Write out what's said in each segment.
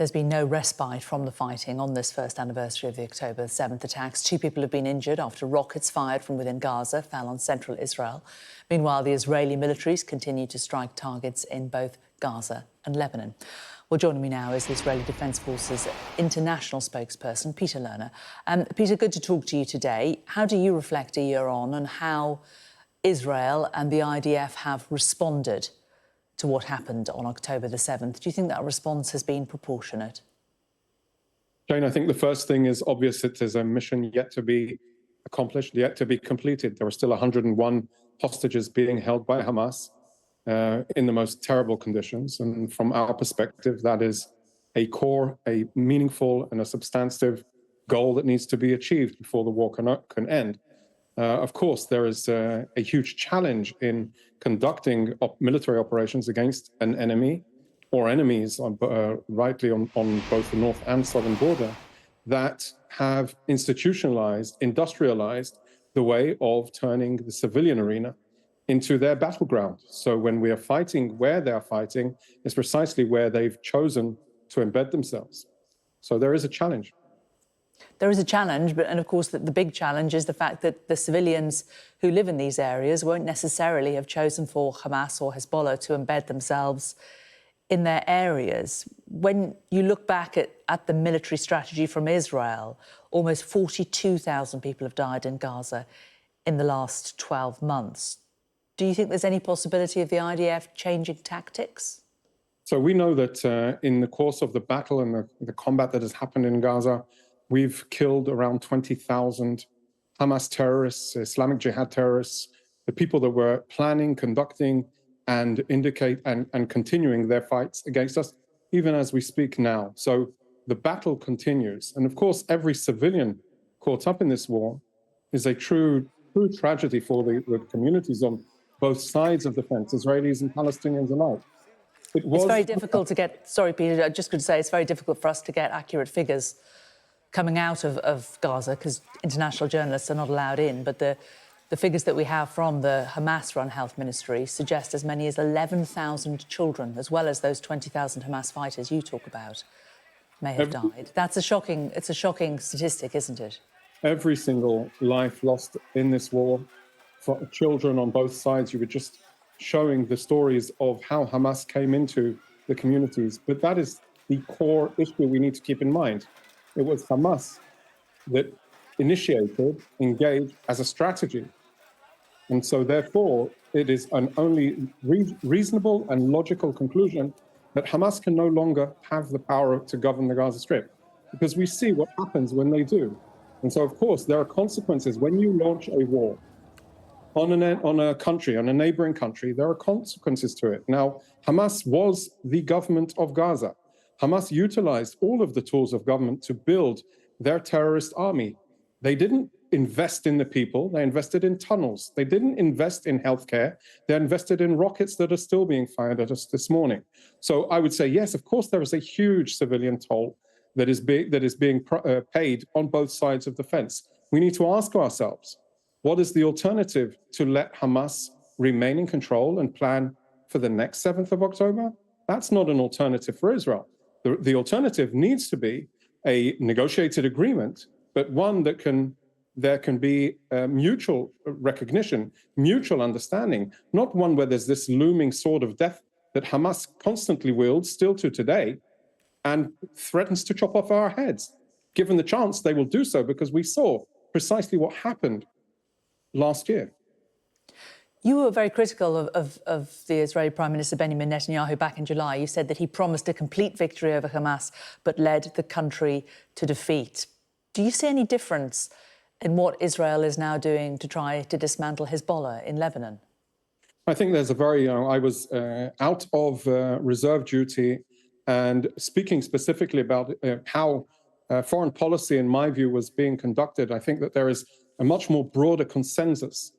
There's been no respite from the fighting on this first anniversary of the October 7th attacks. 2 people have been injured after rockets fired from within Gaza fell on central Israel. Meanwhile, the Israeli militaries continue to strike targets in both Gaza and Lebanon. Well, joining me now is the Israeli Defence Forces international spokesperson, Peter Lerner. Peter, good to talk to you today. How do you reflect a year on how Israel and the IDF have responded to what happened on October the 7th? Do you think that response has been proportionate? Jane, I think the first thing is obvious. It is a mission yet to be accomplished, yet to be completed. There are still 101 hostages being held by Hamas in the most terrible conditions. And from our perspective, that is a core, a meaningful and a substantive goal that needs to be achieved before the war can end. Of course, there is a huge challenge in conducting military operations against an enemy or enemies rightly on both the north and southern border that have institutionalized, industrialized the way of turning the civilian arena into their battleground. So when we are fighting where they are fighting is precisely where they've chosen to embed themselves. So there is a challenge. There is a challenge, and of course the big challenge is the fact that the civilians who live in these areas won't necessarily have chosen for Hamas or Hezbollah to embed themselves in their areas. When you look back at the military strategy from Israel, almost 42,000 people have died in Gaza in the last 12 months. Do you think there's any possibility of the IDF changing tactics? So we know that in the course of the battle and the combat that has happened in Gaza, we've killed around 20,000 Hamas terrorists, Islamic Jihad terrorists, the people that were planning, conducting, and continuing their fights against us, even as we speak now. So the battle continues. And of course, every civilian caught up in this war is a true tragedy for the communities on both sides of the fence, Israelis and Palestinians alike. It's very difficult to get, sorry, Peter, I just could say it's very difficult for us to get accurate figures coming out of Gaza because international journalists are not allowed in. But the figures that we have from the Hamas-run health ministry suggest as many as 11,000 children, as well as those 20,000 Hamas fighters you talk about, may have died. It's a shocking statistic, isn't it? Every single life lost in this war for children on both sides. You were just showing the stories of how Hamas came into the communities. But that is the core issue we need to keep in mind. It was Hamas that initiated, engaged as a strategy. And so therefore, it is an only reasonable and logical conclusion that Hamas can no longer have the power to govern the Gaza Strip, because we see what happens when they do. And so, of course, there are consequences. When you launch a war on a country, on a neighboring country, there are consequences to it. Now, Hamas was the government of Gaza. Hamas utilized all of the tools of government to build their terrorist army. They didn't invest in the people, they invested in tunnels. They didn't invest in healthcare, they invested in rockets that are still being fired at us this morning. So I would say, yes, of course, there is a huge civilian toll that is being paid on both sides of the fence. We need to ask ourselves, what is the alternative to let Hamas remain in control and plan for the next 7th of October? That's not an alternative for Israel. The alternative needs to be a negotiated agreement, but one that there can be mutual recognition, mutual understanding, not one where there's this looming sword of death that Hamas constantly wields still to today and threatens to chop off our heads. Given the chance, they will do so, because we saw precisely what happened last year. You were very critical of the Israeli Prime Minister Benjamin Netanyahu back in July. You said that he promised a complete victory over Hamas, but led the country to defeat. Do you see any difference in what Israel is now doing to try to dismantle Hezbollah in Lebanon? I think there's I was out of reserve duty and speaking specifically about how foreign policy, in my view, was being conducted. I think that there is a much more broader consensus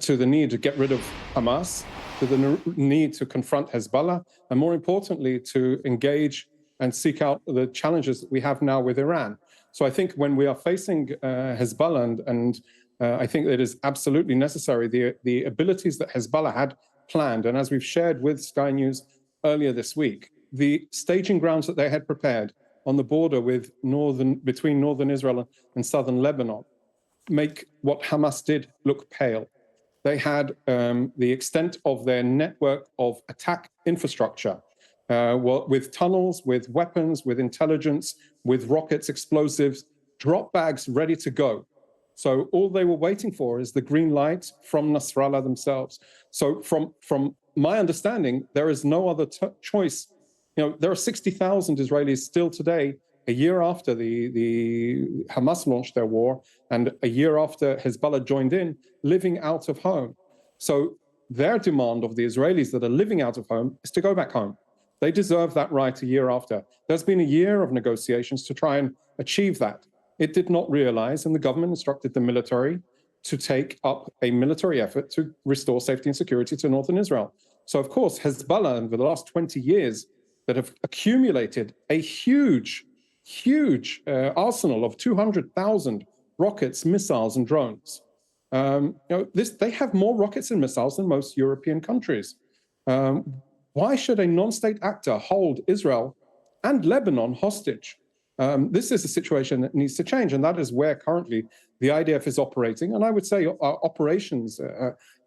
to the need to get rid of Hamas, to the need to confront Hezbollah, and more importantly, to engage and seek out the challenges that we have now with Iran. So I think when we are facing Hezbollah, and I think it is absolutely necessary, the abilities that Hezbollah had planned, and as we've shared with Sky News earlier this week, the staging grounds that they had prepared on the border between northern Israel and southern Lebanon make what Hamas did look pale. They had the extent of their network of attack infrastructure, with tunnels, with weapons, with intelligence, with rockets, explosives, drop bags ready to go. So all they were waiting for is the green light from Nasrallah themselves. So from my understanding, there is no other choice. There are 60,000 Israelis still today, a year after the Hamas launched their war and a year after Hezbollah joined in, living out of home. So their demand of the Israelis that are living out of home is to go back home. They deserve that right a year after. There's been a year of negotiations to try and achieve that. It did not realize, and the government instructed the military to take up a military effort to restore safety and security to northern Israel. So, of course, Hezbollah, over the last 20 years, that have accumulated a huge arsenal of 200,000 rockets, missiles, and drones. They have more rockets and missiles than most European countries. Why should a non-state actor hold Israel and Lebanon hostage? This is a situation that needs to change, and that is where currently the IDF is operating. And I would say our operations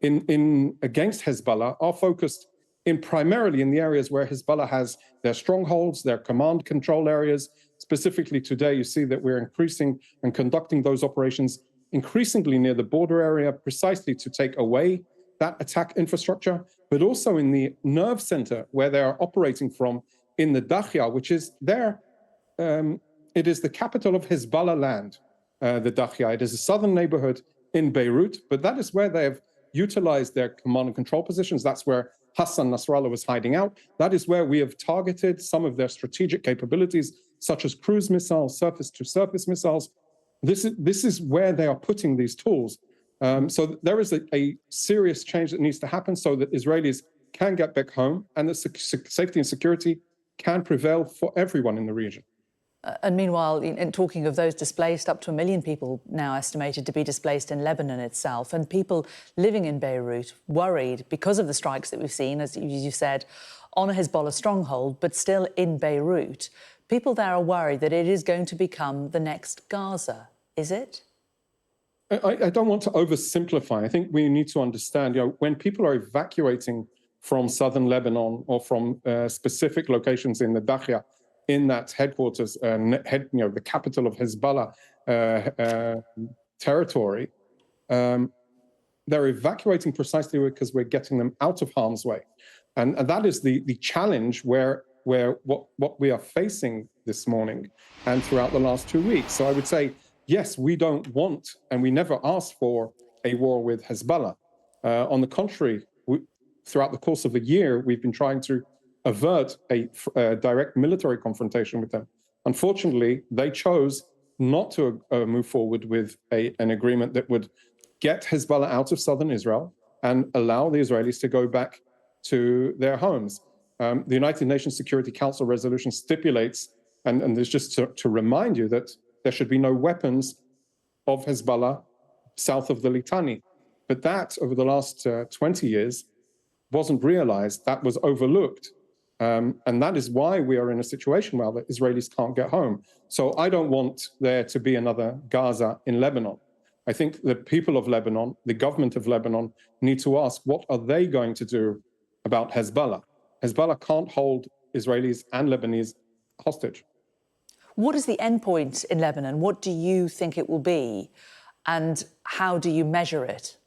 against Hezbollah are focused primarily in the areas where Hezbollah has their strongholds, their command control areas. Specifically today, you see that we're increasing and conducting those operations increasingly near the border area, precisely to take away that attack infrastructure, but also in the nerve center where they are operating from in the Dahya, which is it is the capital of Hezbollah land, the Dahya. It is a southern neighborhood in Beirut, but that is where they have utilized their command and control positions. That's where Hassan Nasrallah was hiding out. That is where we have targeted some of their strategic capabilities, such as cruise missiles, surface-to-surface missiles. This is where they are putting these tools. So there is a serious change that needs to happen so that Israelis can get back home and that safety and security can prevail for everyone in the region. And meanwhile, in talking of those displaced, up to 1 million people now estimated to be displaced in Lebanon itself, and people living in Beirut worried because of the strikes that we've seen, as you said, on a Hezbollah stronghold, but still in Beirut. People there are worried that it is going to become the next Gaza. Is it? I don't want to oversimplify. I think we need to understand, when people are evacuating from southern Lebanon or from specific locations in the Dahya, in that headquarters, the capital of Hezbollah territory, they're evacuating precisely because we're getting them out of harm's way. And that is the challenge where what we are facing this morning and throughout the last 2 weeks. So I would say, yes, we don't want, and we never asked for a war with Hezbollah. On the contrary, throughout the course of a year, we've been trying to avert a direct military confrontation with them. Unfortunately, they chose not to move forward with an agreement that would get Hezbollah out of southern Israel and allow the Israelis to go back to their homes. The United Nations Security Council resolution stipulates, and there's just to remind you that there should be no weapons of Hezbollah south of the Litani. But that, over the last 20 years, wasn't realized. That was overlooked. And that is why we are in a situation where the Israelis can't get home. So I don't want there to be another Gaza in Lebanon. I think the people of Lebanon, the government of Lebanon, need to ask, what are they going to do about Hezbollah? Hezbollah can't hold Israelis and Lebanese hostage. What is the end point in Lebanon? What do you think it will be? And how do you measure it?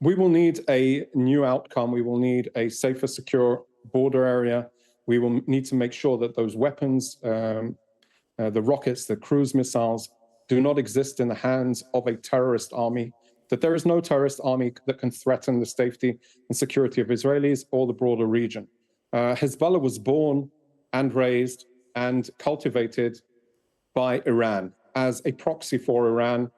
We will need a new outcome. We will need a safer, secure border area. We will need to make sure that those weapons, the rockets, the cruise missiles, do not exist in the hands of a terrorist army, that there is no terrorist army that can threaten the safety and security of Israelis or the broader region. Hezbollah was born and raised and cultivated by Iran as a proxy for Iran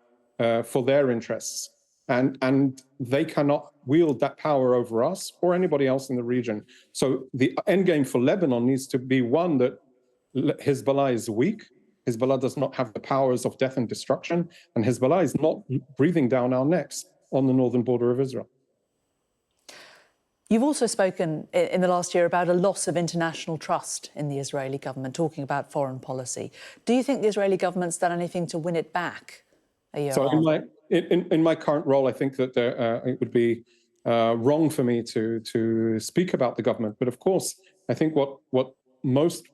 for their interests. And they cannot wield that power over us or anybody else in the region. So the end game for Lebanon needs to be one that Hezbollah is weak. Hezbollah does not have the powers of death and destruction. And Hezbollah is not breathing down our necks on the northern border of Israel. You've also spoken in the last year about a loss of international trust in the Israeli government, talking about foreign policy. Do you think the Israeli government's done anything to win it back a year So on? in my current role, I think that it would be wrong for me to speak about the government. But of course, I think what most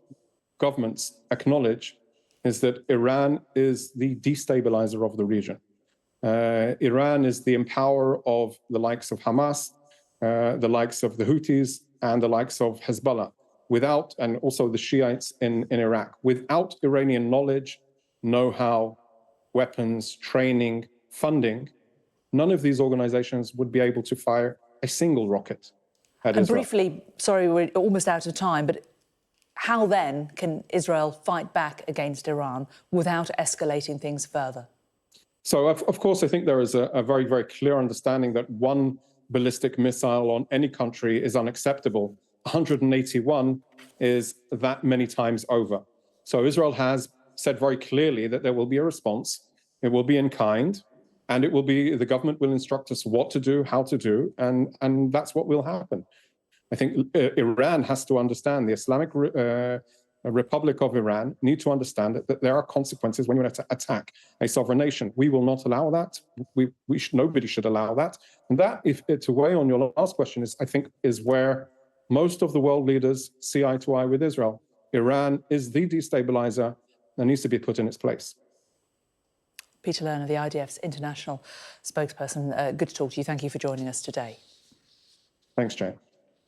governments acknowledge is that Iran is the destabilizer of the region. Iran is the empower of the likes of Hamas, the likes of the Houthis, and the likes of Hezbollah, and also the Shiites in Iraq. Without Iranian knowledge, know-how, weapons, training, funding, none of these organizations would be able to fire a single rocket at And Israel. briefly, sorry, we're almost out of time, but how then can Israel fight back against Iran without escalating things further? So, of course, I think there is a very, very clear understanding that one ballistic missile on any country is unacceptable. 181 is that many times over. So Israel has said very clearly that there will be a response. It will be in kind, and the government will instruct us what to do, how to do, and that's what will happen. I think Iran has to understand, the Islamic Republic of Iran need to understand that there are consequences when you attack a sovereign nation. We will not allow that. Nobody should allow that. And that, to weigh on your last question, I think is where most of the world leaders see eye to eye with Israel. Iran is the destabilizer that needs to be put in its place. Peter Lerner, the IDF's international spokesperson. Good to talk to you. Thank you for joining us today. Thanks, Jane.